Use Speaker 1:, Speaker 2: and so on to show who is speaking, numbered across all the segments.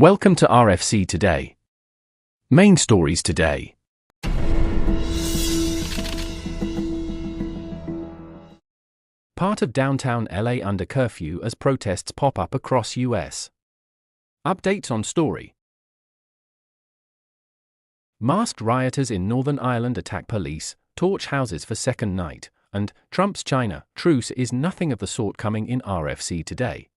Speaker 1: Welcome to RFC Today. Main stories today. Part of downtown LA under curfew as protests pop up across US. Updates on story. Masked rioters in Northern Ireland attack police, torch houses for second night, and Trump's China truce is nothing of the sort coming in RFC Today.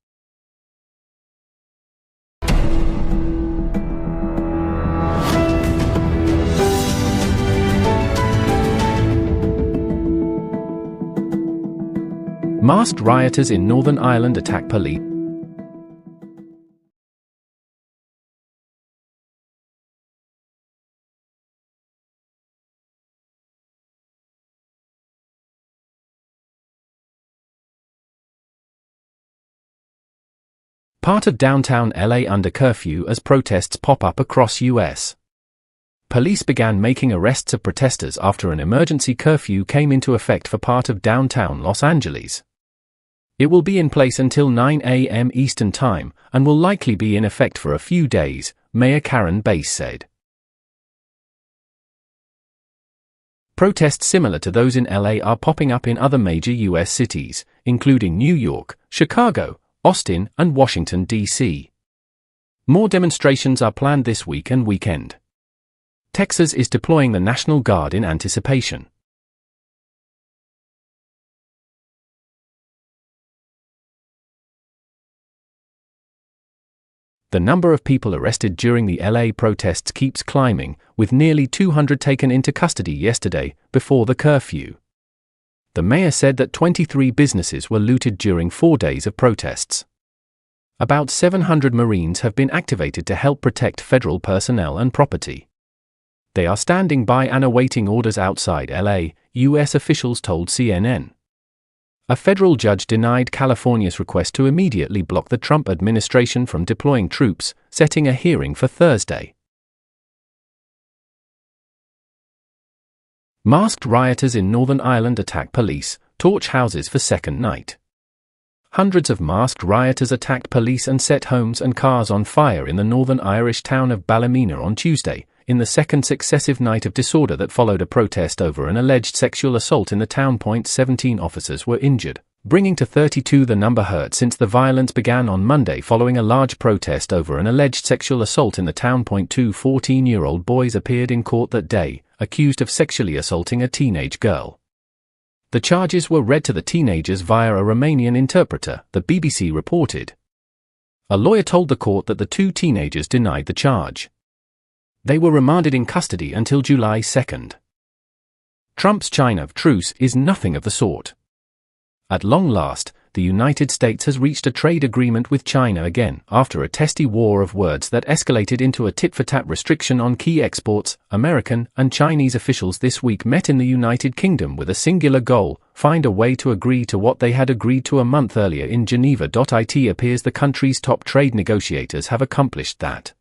Speaker 1: Masked rioters in Northern Ireland attack police. Part of downtown LA under curfew as protests pop up across US. Police began making arrests of protesters after an emergency curfew came into effect for part of downtown Los Angeles. It will be in place until 9 a.m. Eastern Time and will likely be in effect for a few days, Mayor Karen Bass said. Protests similar to those in LA are popping up in other major US cities, including New York, Chicago, Austin, and Washington, D.C. More demonstrations are planned this week and weekend. Texas is deploying the National Guard in anticipation. The number of people arrested during the LA protests keeps climbing, with nearly 200 taken into custody yesterday, before the curfew. The mayor said that 23 businesses were looted during 4 days of protests. About 700 Marines have been activated to help protect federal personnel and property. They are standing by and awaiting orders outside LA, U.S. officials told CNN. A federal judge denied California's request to immediately block the Trump administration from deploying troops, setting a hearing for Thursday. Masked rioters in Northern Ireland attack police, torch houses for second night. Hundreds of masked rioters attacked police and set homes and cars on fire in the Northern Irish town of Ballymena on Tuesday, in the second successive night of disorder that followed a protest over an alleged sexual assault in the town. 17 officers were injured, bringing to 32 the number heard since the violence began on Monday following a large protest over an alleged sexual assault in the town. 2 14-year-old boys appeared in court that day, accused of sexually assaulting a teenage girl. The charges were read to the teenagers via a Romanian interpreter, the BBC reported. A lawyer told the court that the two teenagers denied the charge. They were remanded in custody until July 2. Trump's China truce is nothing of the sort. At long last, the United States has reached a trade agreement with China again after a testy war of words that escalated into a tit-for-tat restriction on key exports. American and Chinese officials this week met in the United Kingdom with a singular goal: find a way to agree to what they had agreed to a month earlier in Geneva. It appears the country's top trade negotiators have accomplished that.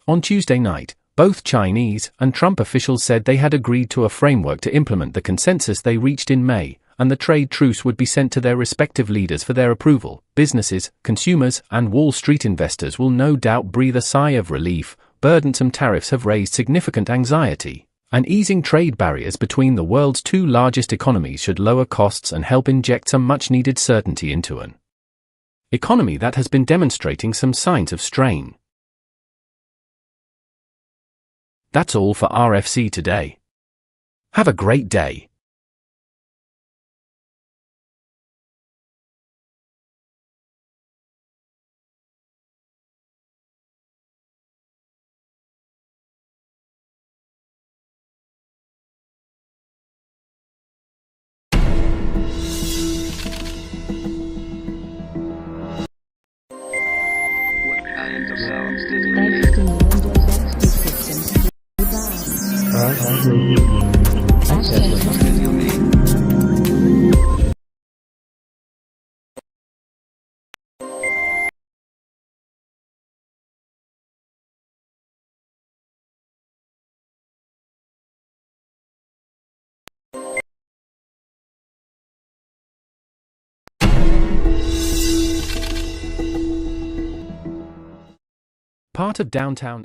Speaker 1: On Tuesday night, both Chinese and Trump officials said they had agreed to a framework to implement the consensus they reached in May, and the trade truce would be sent to their respective leaders for their approval. Businesses, consumers, and Wall Street investors will no doubt breathe a sigh of relief. Burdensome tariffs have raised significant anxiety, and easing trade barriers between the world's two largest economies should lower costs and help inject some much-needed certainty into an economy that has been demonstrating some signs of strain. That's all for RFC Today. Have a great day.
Speaker 2: What kind of sounds did you make? What did you mean?
Speaker 1: part of downtown